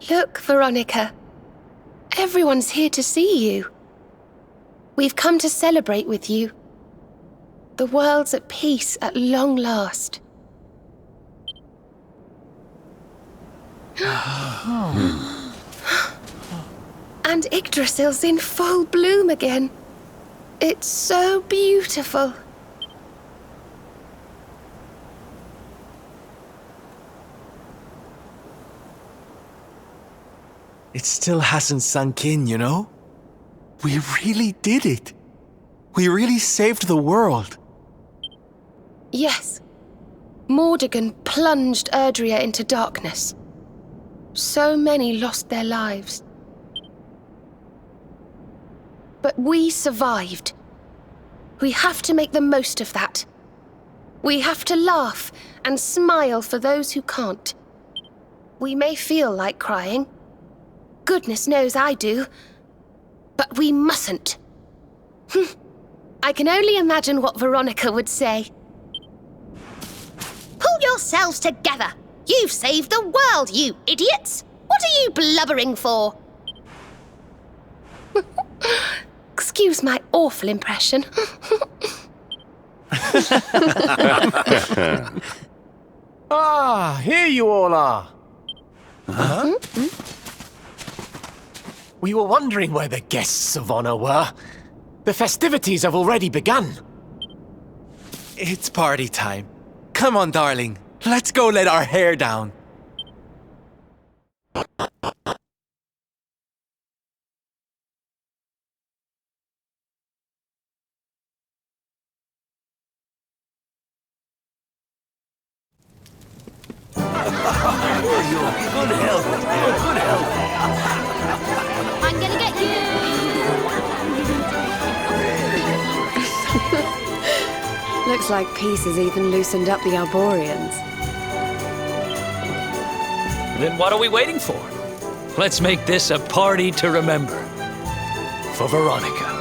Look, Veronica. Everyone's here to see you. We've come to celebrate with you. The world's at peace at long last. And Yggdrasil's in full bloom again. It's so beautiful. It still hasn't sunk in, you know? We really did it. We really saved the world. Yes. Mordegon plunged Erdrea into darkness. So many lost their lives. But we survived. We have to make the most of that. We have to laugh and smile for those who can't. We may feel like crying. Goodness knows I do. But we mustn't. I can only imagine what Veronica would say. Pull yourselves together! You've saved the world, you idiots! What are you blubbering for? Excuse my awful impression. Ah, here you all are. Huh? We were wondering where the guests of honor were. The festivities have already begun. It's party time. Come on, darling. Let's go let our hair down. I'm gonna get you! Looks like peace has even loosened up the Arborians. Then what are we waiting for? Let's make this a party to remember. For Veronica.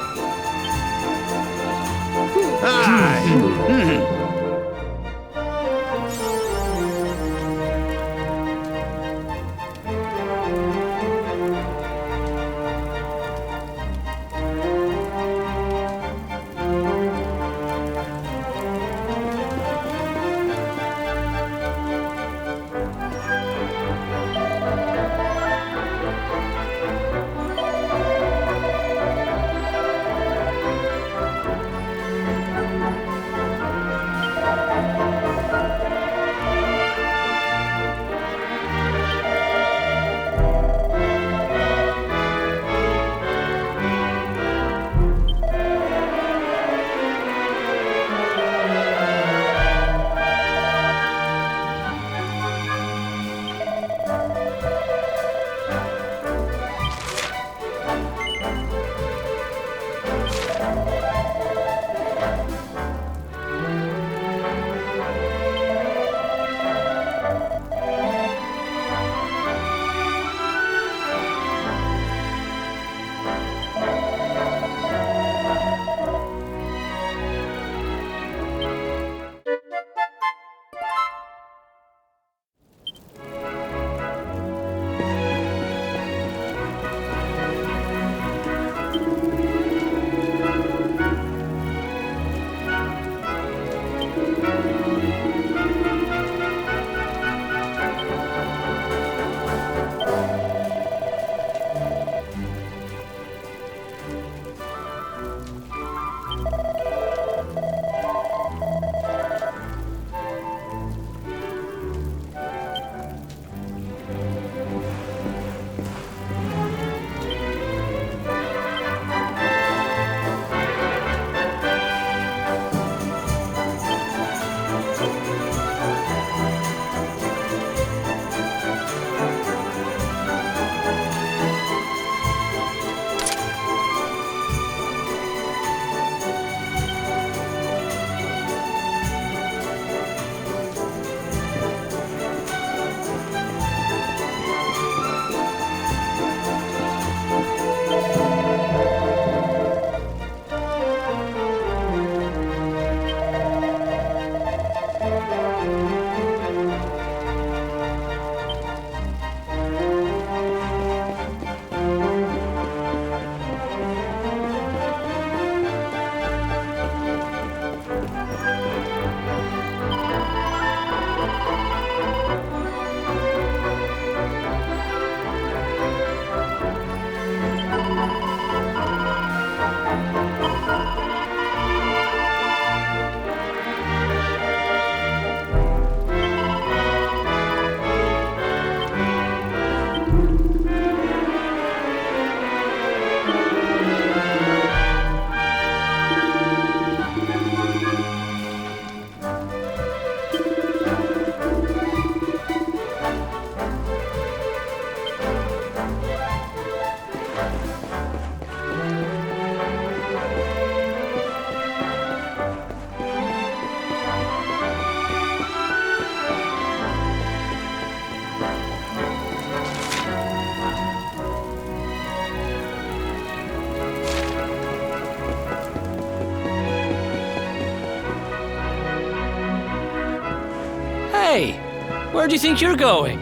Where do you think you're going?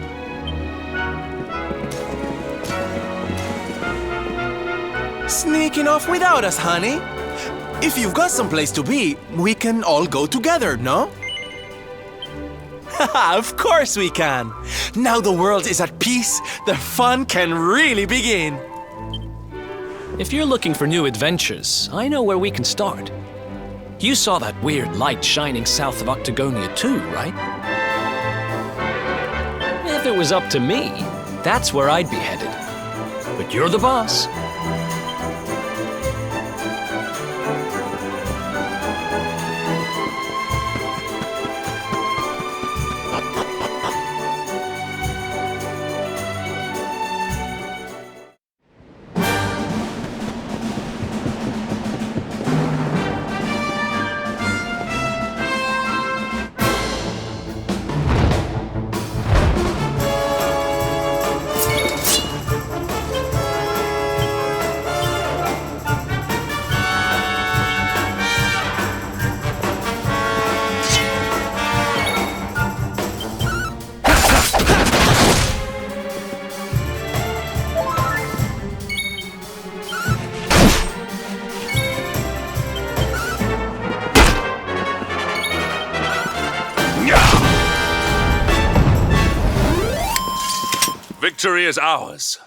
Sneaking off without us, honey. If you've got someplace to be, we can all go together, no? Haha, of course we can. Now the world is at peace, the fun can really begin. If you're looking for new adventures, I know where we can start. You saw that weird light shining south of Octagonia too, right? If it was up to me, that's where I'd be headed. But you're the boss. Victory is ours.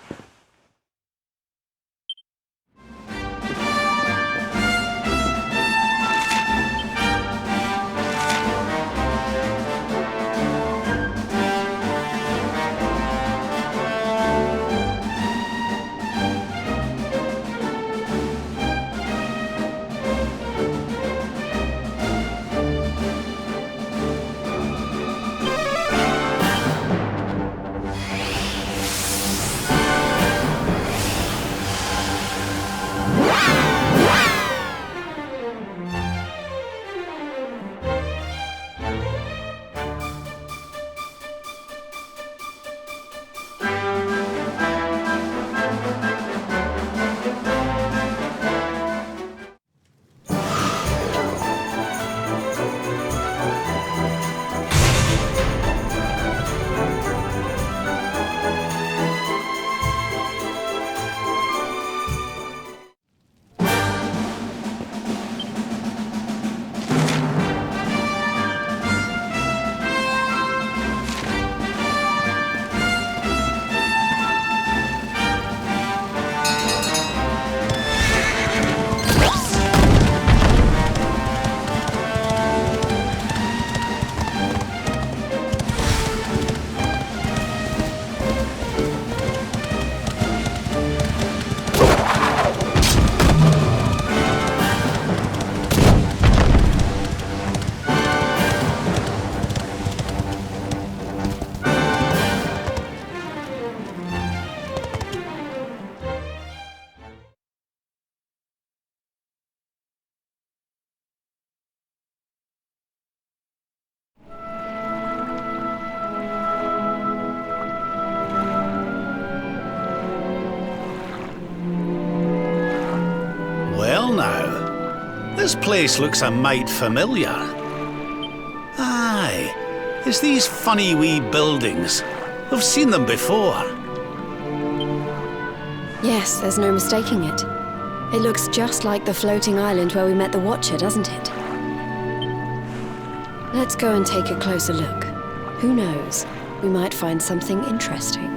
Well now, this place looks a mite familiar. Aye, it's these funny wee buildings. I've seen them before. Yes, there's no mistaking it. It looks just like the floating island where we met the Watcher, doesn't it? Let's go and take a closer look. Who knows? We might find something interesting.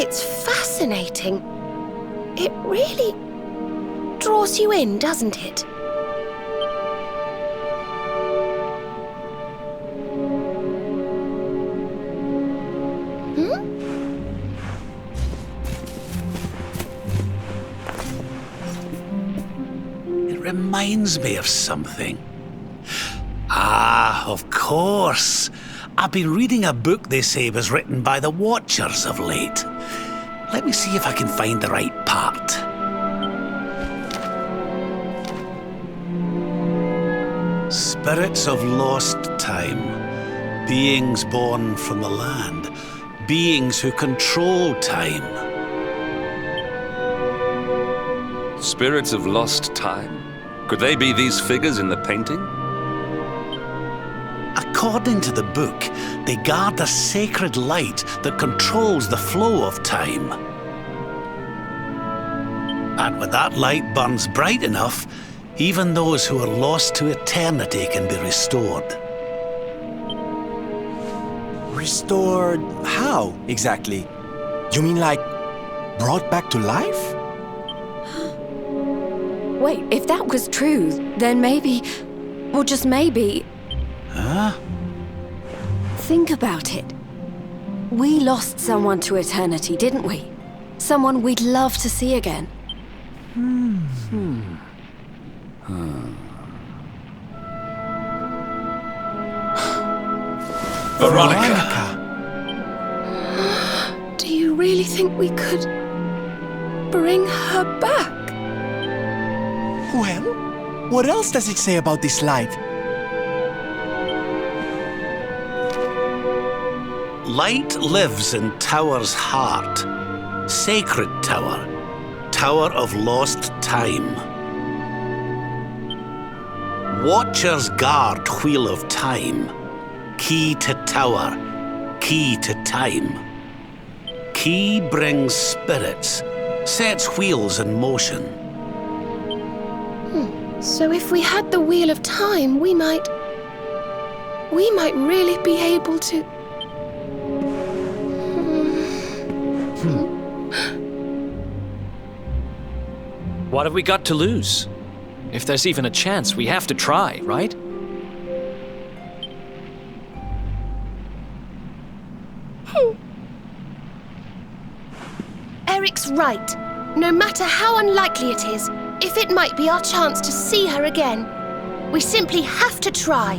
It's fascinating. It really draws you in, doesn't it? It reminds me of something. Ah, of course. I've been reading a book they say was written by the Watchers of late. Let me see if I can find the right part. Spirits of lost time. Beings born from the land. Beings who control time. Spirits of lost time? Could they be these figures in the painting? According to the book, they guard a sacred light that controls the flow of time. And when that light burns bright enough, even those who are lost to eternity can be restored. Restored how, exactly? You mean like brought back to life? Wait, if that was true, then maybe, or just maybe... Huh? Think about it. We lost someone to eternity, didn't we? Someone we'd love to see again. Veronica! Do you really think we could bring her back? Well, what else does it say about this light? Light lives in Tower's heart. Sacred Tower. Tower of lost time. Watchers guard Wheel of Time. Key to Tower. Key to time. Key brings spirits. Sets wheels in motion. So if we had the Wheel of Time, we might really be able to... What have we got to lose? If there's even a chance, we have to try, right? Eric's right. No matter how unlikely it is, if it might be our chance to see her again, we simply have to try.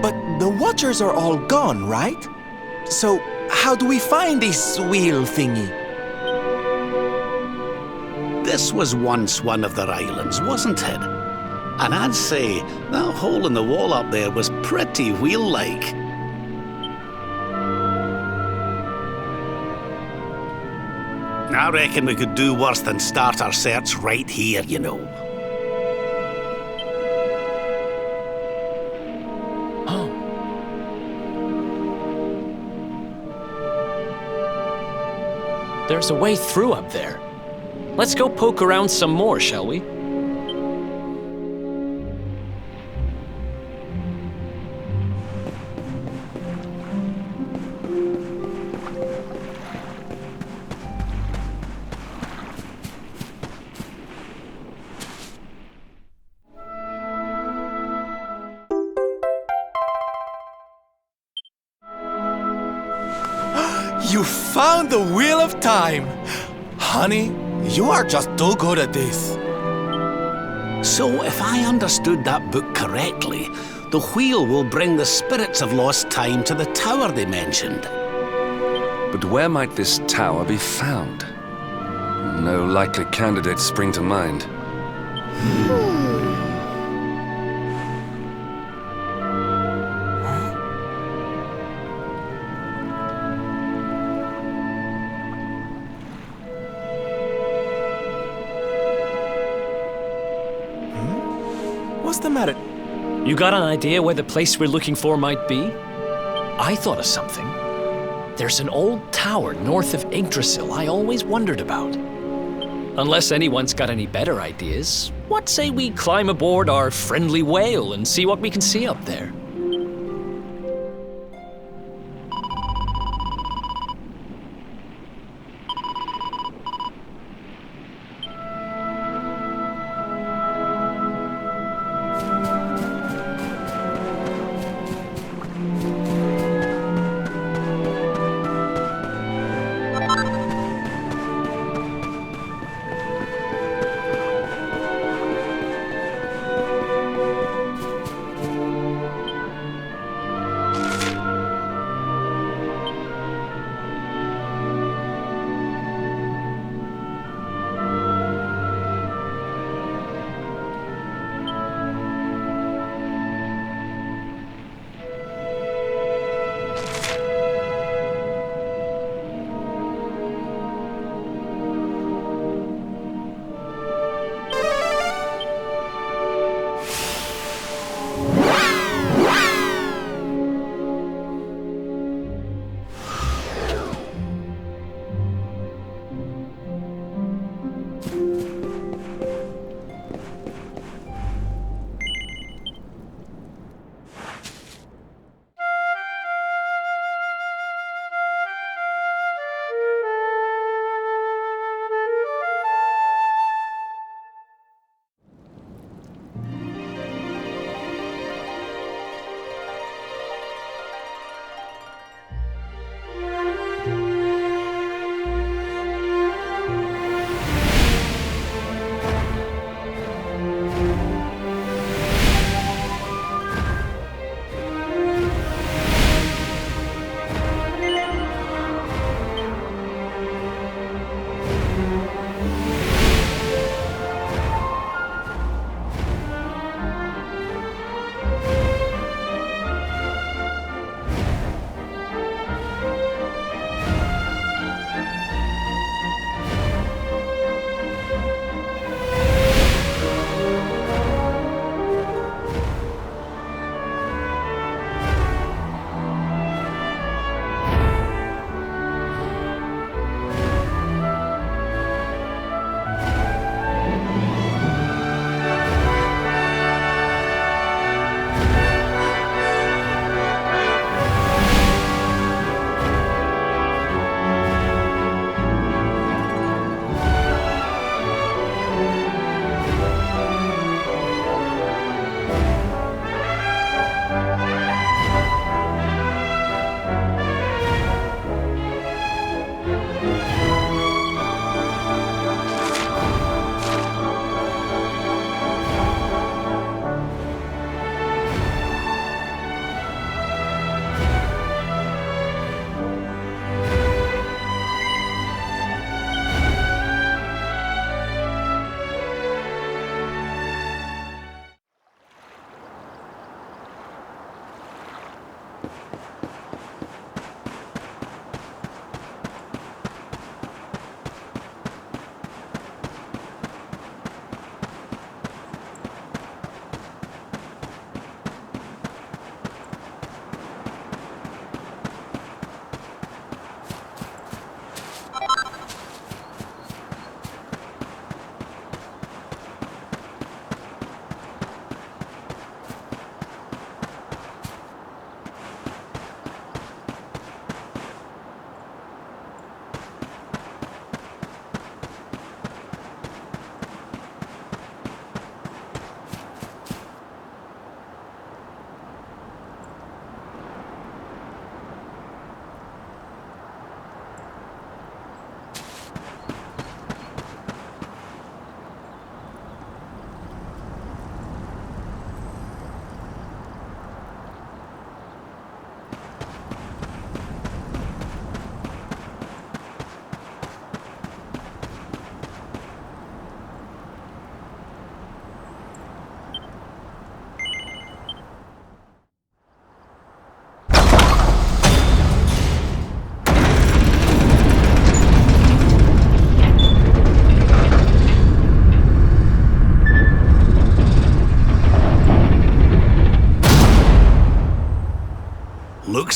But the Watchers are all gone, right? So how do we find this wheel thingy? This was once one of their islands, wasn't it? And I'd say that hole in the wall up there was pretty wheel-like. I reckon we could do worse than start our search right here, you know. There's a way through up there. Let's go poke around some more, shall we? You found the Wheel of Time! Honey, you are just too good at this. So, if I understood that book correctly, the wheel will bring the spirits of lost time to the tower they mentioned. But where might this tower be found? No likely candidates spring to mind. What's the matter? You got an idea where the place we're looking for might be? I thought of something. There's an old tower north of Yggdrasil I always wondered about. Unless anyone's got any better ideas, what say we climb aboard our friendly whale and see what we can see up there?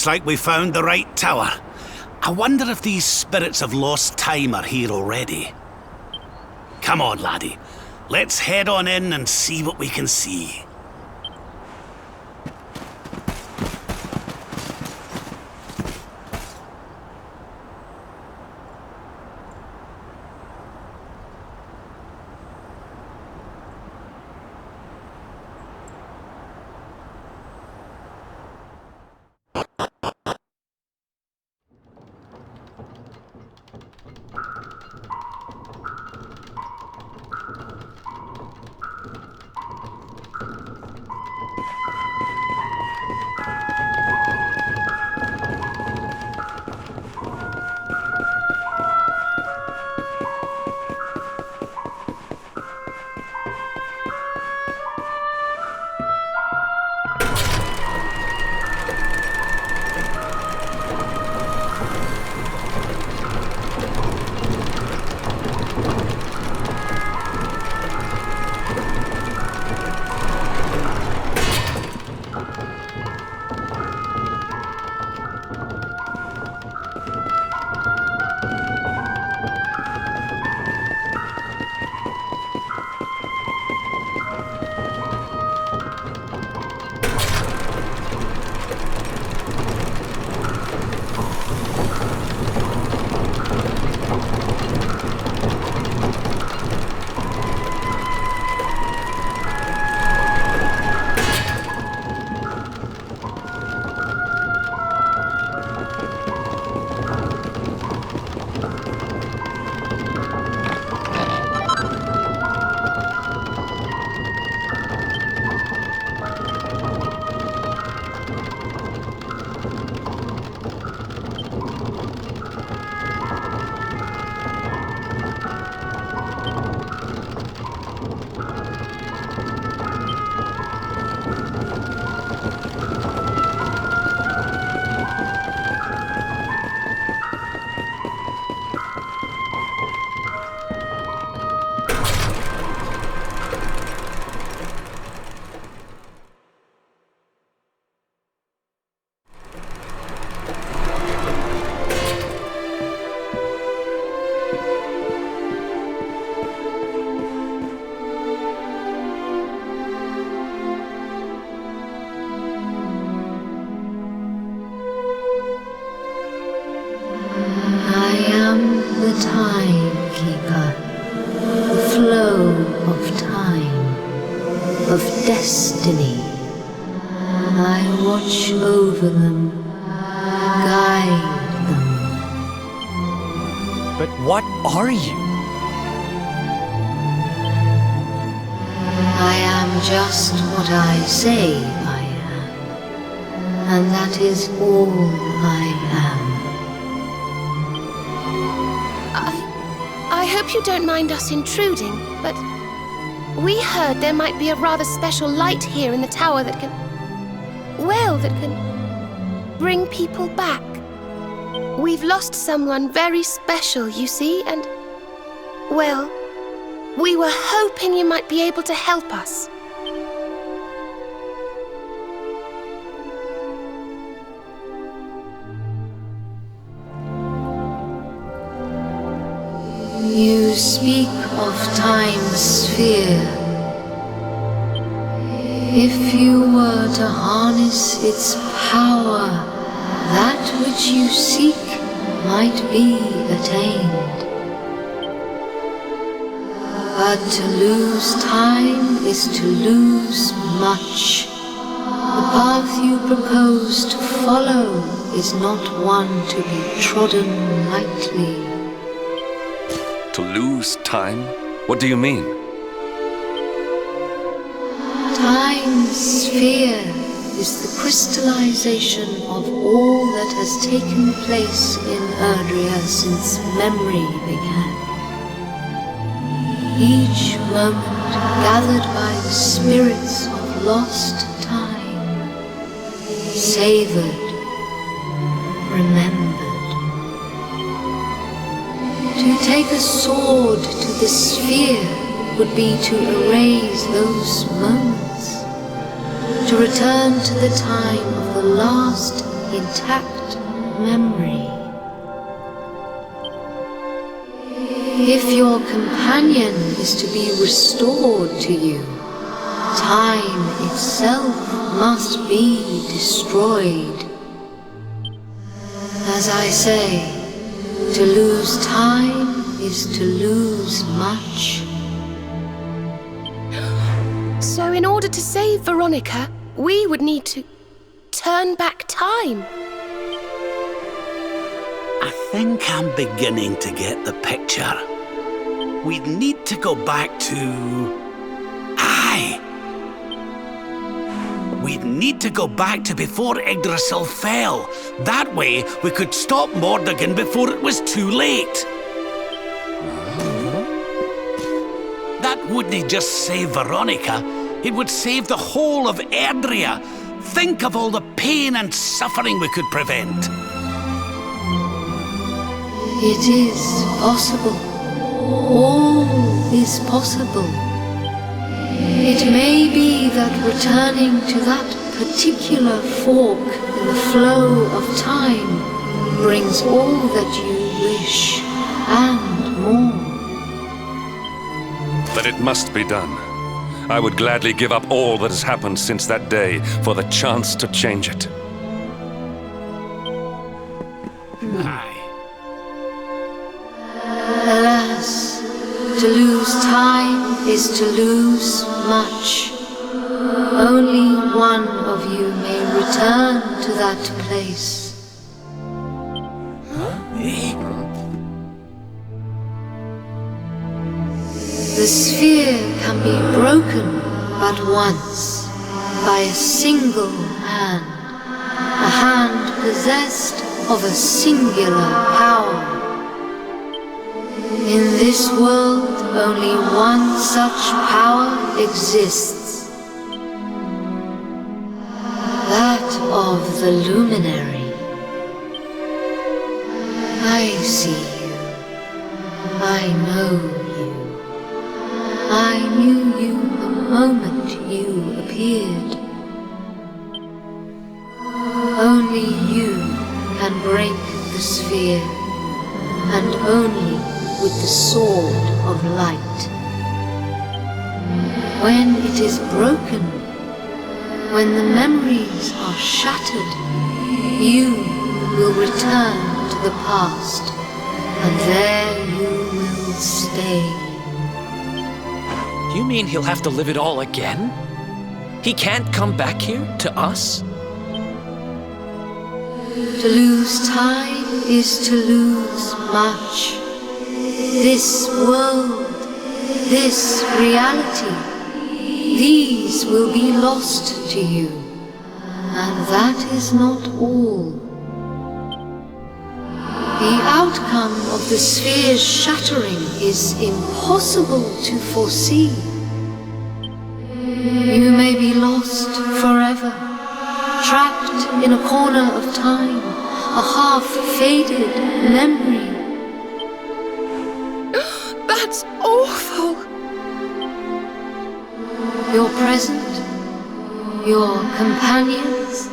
Looks like we found the right tower. I wonder if these spirits of lost time are here already. Come on, laddie. Let's head on in and see what we can see. Timekeeper, the flow of time, of destiny. I watch over them, guide them. But what are you? I am just what I say I am, and that is all I am. I hope you don't mind us intruding, but we heard there might be a rather special light here in the tower that can bring people back. We've lost someone very special, you see, and, well, we were hoping you might be able to help us. You speak of time's sphere. If you were to harness its power, that which you seek might be attained. But to lose time is to lose much. The path you propose to follow is not one to be trodden lightly. To lose time? What do you mean? Time's sphere is the crystallization of all that has taken place in Erdrea since memory began. Each moment gathered by the spirits of lost time, savored, remembered. To take a sword to the sphere would be to erase those moments, to return to the time of the last intact memory. If your companion is to be restored to you, time itself must be destroyed. As I say, to lose time is to lose much. So in order to save Veronica, we would need to turn back time. I think I'm beginning to get the picture. We'd need to go back to... Aye! We'd need to go back to before Yggdrasil fell. That way, we could stop Mordegon before it was too late. That wouldn't just save Veronica. It would save the whole of Erdrea. Think of all the pain and suffering we could prevent. It is possible. All is possible. It may be that returning to that particular fork in the flow of time brings all that you wish and more. But it must be done. I would gladly give up all that has happened since that day for the chance to change it. Aye. Alas, to lose time is to lose much. Only one of you may return to that place. The sphere can be broken but once, by a single hand, a hand possessed of a singular power. In this world, only one such power exists, that of the luminary. I see you. I know you. I knew you the moment you appeared. Only you can break the sphere, and only with the sword of light. When it is broken, when the memories are shattered, you will return to the past, and there you will stay. You mean he'll have to live it all again? He can't come back here, to us? To lose time is to lose much. This world, this reality, these will be lost to you. And that is not all. The outcome of the sphere's shattering is impossible to foresee. You may be lost forever, trapped in a corner of time, a half-faded memory. That's awful. Your present, your companions,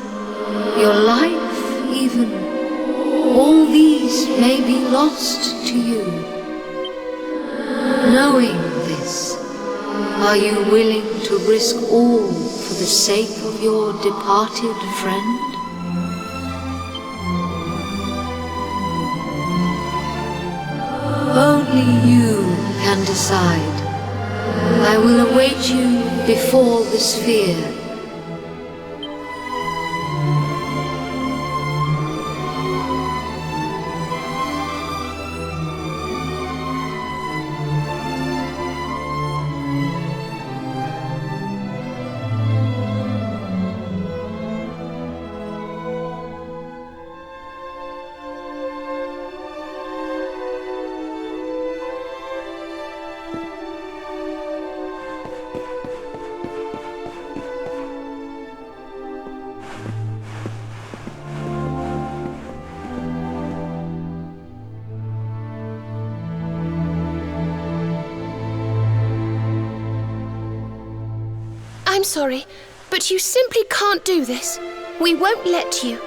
your life even, all these may be lost to you. Knowing this, are you willing to risk all for the sake of your departed friend? Only you can decide. I will await you before the sphere. I'm sorry, but you simply can't do this. We won't let you.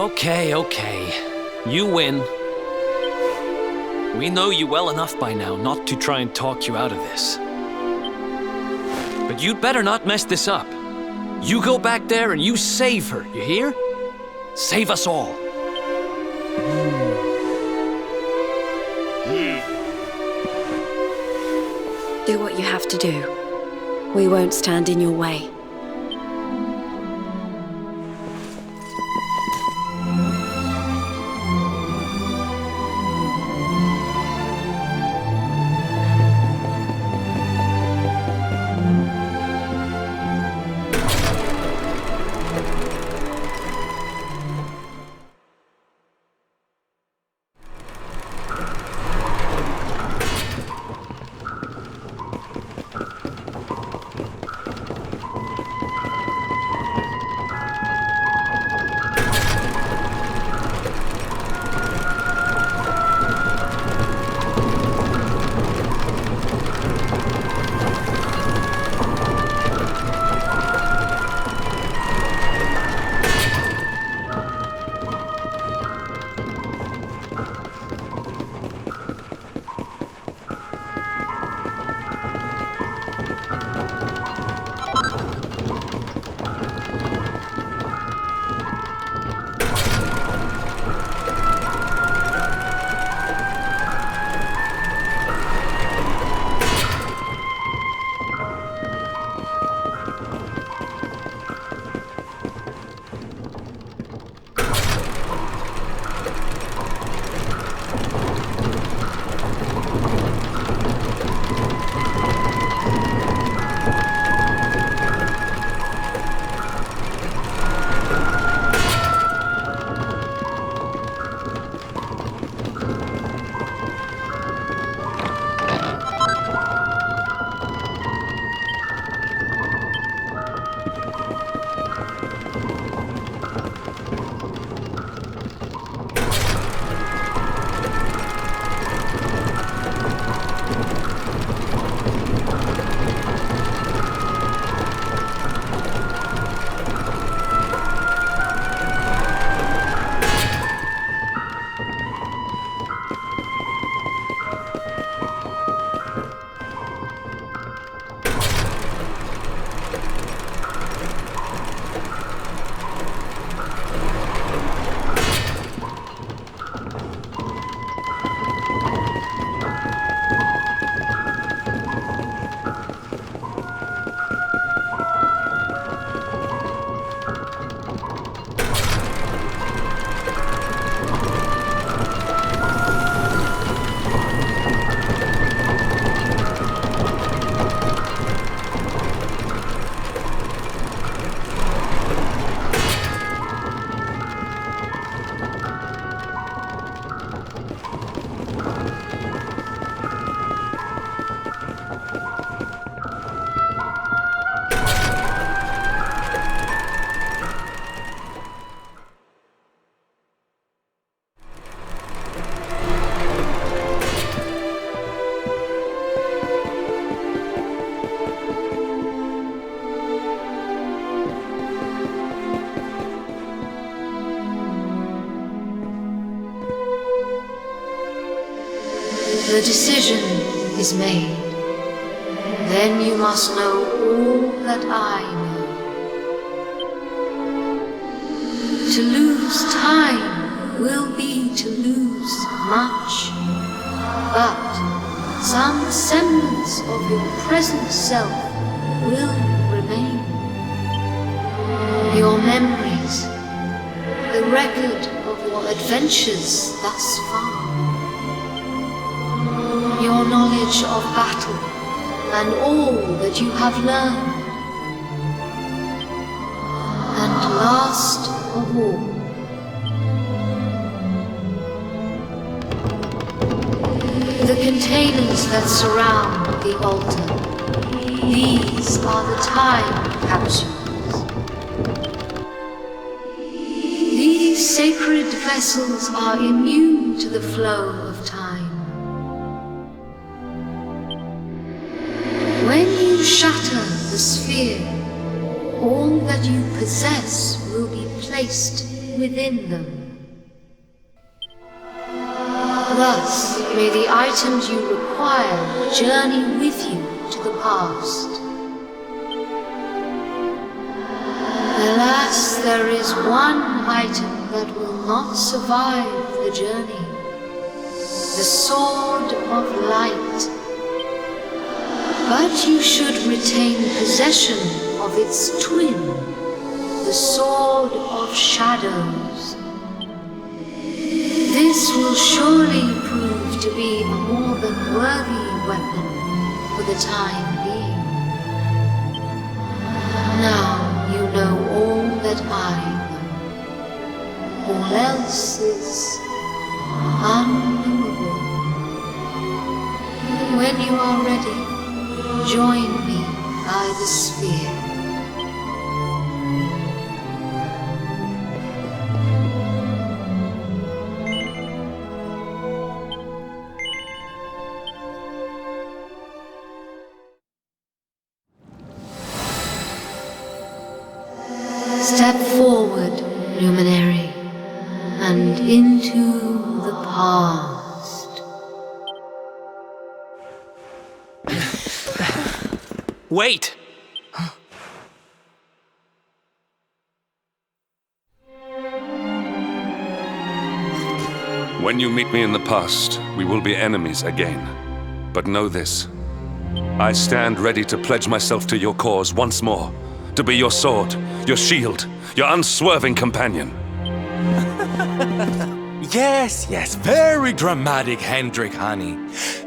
Okay, okay. You win. We know you well enough by now not to try and talk you out of this. But you'd better not mess this up. You go back there and you save her, you hear? Save us all. Do what you have to do. We won't stand in your way. The decision is made. Then you must know all that I know. To lose time will be to lose much, but some semblance of your present self will remain. Your memories, the record of your adventures thus far, your knowledge of battle, and all that you have learned. And last of all, the containers that surround the altar. These are the time capsules. These sacred vessels are immune to the flow of time. When you shatter the sphere, all that you possess will be placed within them. Thus, may the items you require journey with you to the past. Alas, there is one item that will not survive the journey. The Sword of Light. But you should retain possession of its twin, the Sword of Shadows. This will surely prove to be a more than worthy weapon for the time being. Now you know all that I know. All else is unknowable. When you are ready, join me by the sphere. Step forward, luminary, and into the past. Wait! When you meet me in the past, we will be enemies again. But know this. I stand ready to pledge myself to your cause once more. To be your sword, your shield, your unswerving companion. Yes, very dramatic, Hendrik, honey.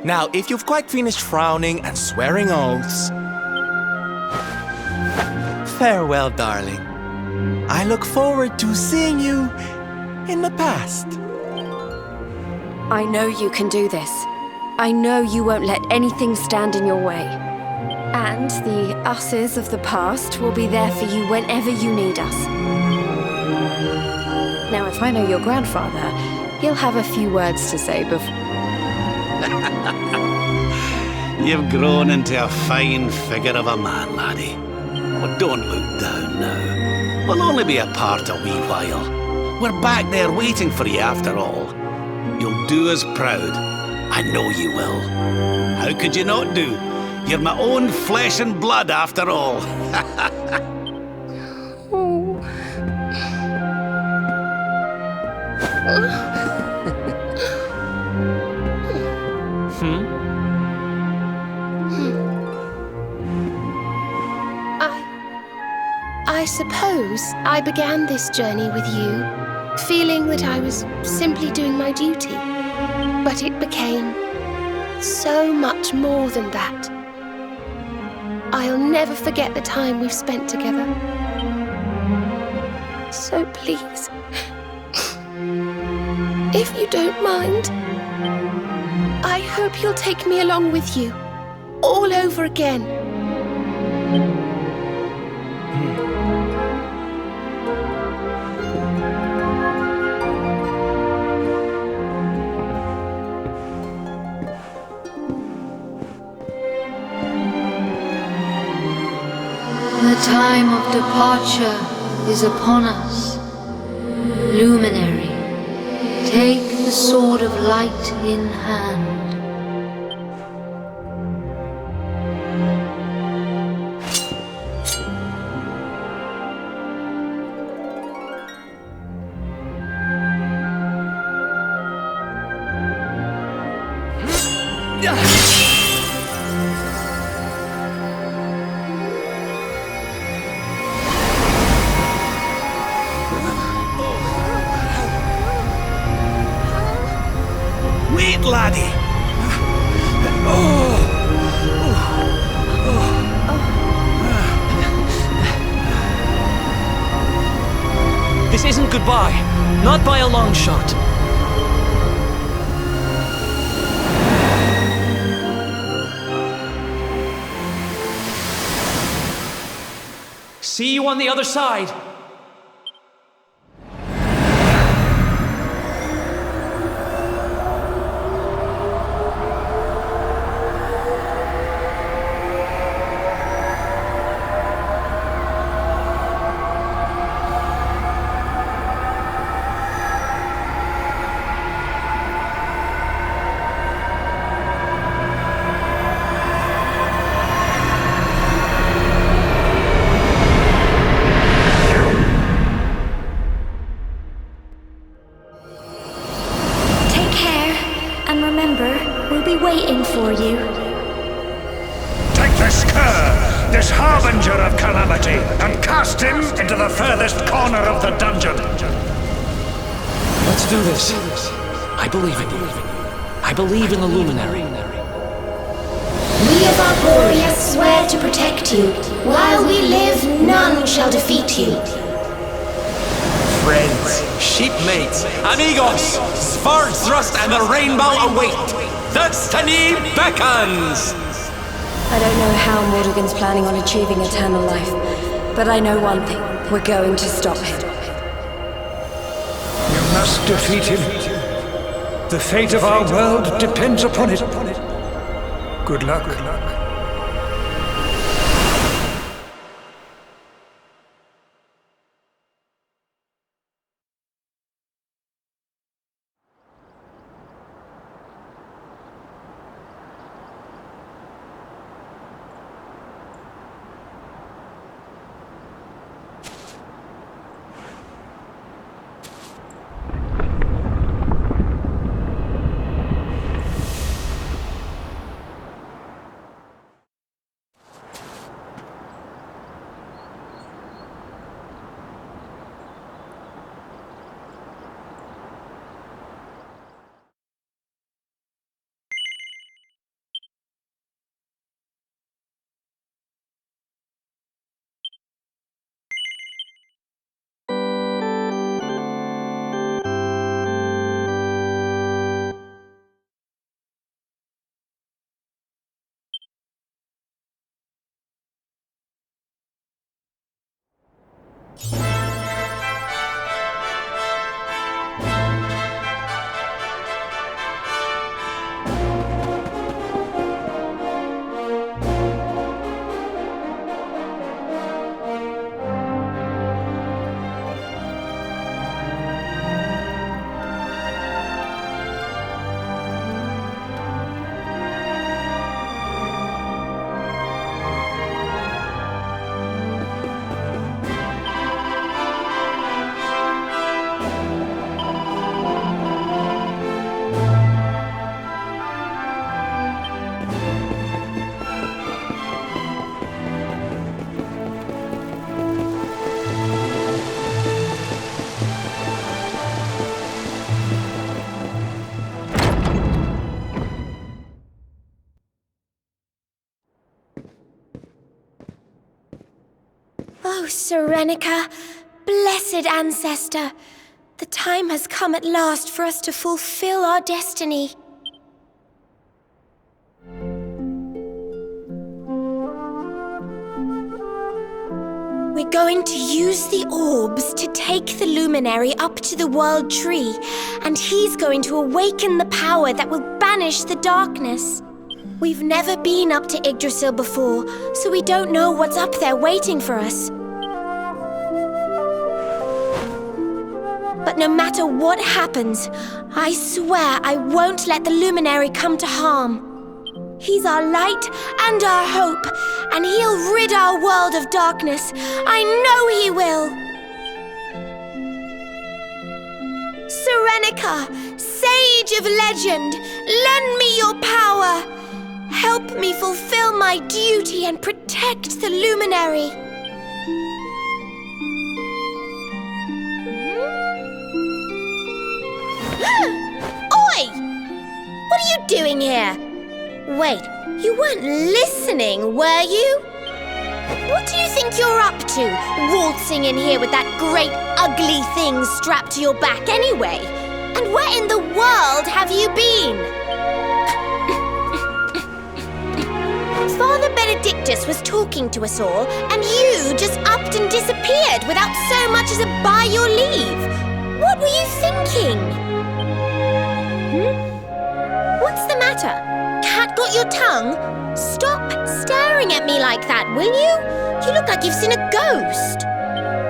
Now, if you've quite finished frowning and swearing oaths... Farewell, darling. I look forward to seeing you in the past. I know you can do this. I know you won't let anything stand in your way. And the us's of the past will be there for you whenever you need us. Now, if I know your grandfather, he'll have a few words to say before... You've grown into a fine figure of a man, laddie. Oh, don't look down now. We'll only be apart a wee while. We're back there waiting for you after all. You'll do us proud. I know you will. How could you not do? You're my own flesh and blood after all. I suppose I began this journey with you, feeling that I was simply doing my duty. But it became so much more than that. I'll never forget the time we've spent together. So please, if you don't mind, I hope you'll take me along with you, all over again. The time of departure is upon us. Luminary, take the Sword of Light in hand. Wait, laddie! This isn't goodbye. Not by a long shot. See you on the other side. harbinger of calamity, and cast him into the furthest corner of the dungeon. Let's do this. I believe in you. I believe in the Luminary. We of Arborea swear to protect you. While we live, none shall defeat you. Friends, shipmates, amigos, swords thrust and the rainbow await. Destiny beckons! I don't know how Mordegon's planning on achieving eternal life, but I know one thing. We're going to stop him. You must defeat him. The fate of our world depends upon it. Good luck. Oh, Serenica, blessed ancestor, the time has come at last for us to fulfill our destiny. We're going to use the orbs to take the luminary up to the World Tree, and he's going to awaken the power that will banish the darkness. We've never been up to Yggdrasil before, so we don't know what's up there waiting for us. But no matter what happens, I swear I won't let the luminary come to harm. He's our light and our hope, and he'll rid our world of darkness. I know he will. Serenica, sage of legend, lend me your power. Help me fulfill my duty and protect the luminary. Oi! What are you doing here? Wait, you weren't listening, were you? What do you think you're up to, waltzing in here with that great ugly thing strapped to your back anyway? And where in the world have you been? Father Benedictus was talking to us all, and you just upped and disappeared without so much as a by your leave. What were you thinking? What's the matter? Cat got your tongue? Stop staring at me like that, will you? You look like you've seen a ghost.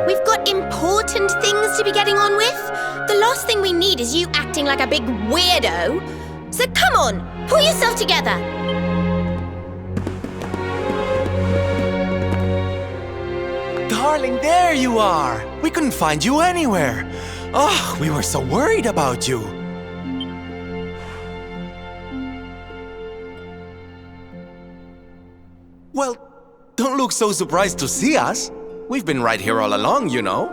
We've got important things to be getting on with. The last thing we need is you acting like a big weirdo. So come on, pull yourself together. Darling, there you are! We couldn't find you anywhere. Oh, we were so worried about you. Well, Don't look so surprised to see us. We've been right here all along, you know.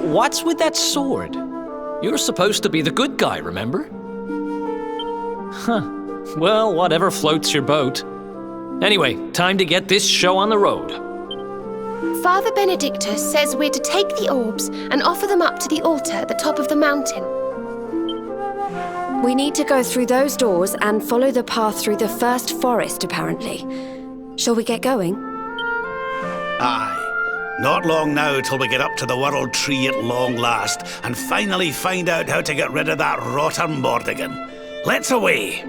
What's with that sword? You're supposed to be the good guy, remember? Huh. Well, whatever floats your boat. Anyway, time to get this show on the road. Father Benedictus says we're to take the orbs and offer them up to the altar at the top of the mountain. We need to go through those doors and follow the path through the first forest, apparently. Shall we get going? Aye. Not long now till we get up to the World Tree at long last and finally find out how to get rid of that rotter Mordigan. Let's away!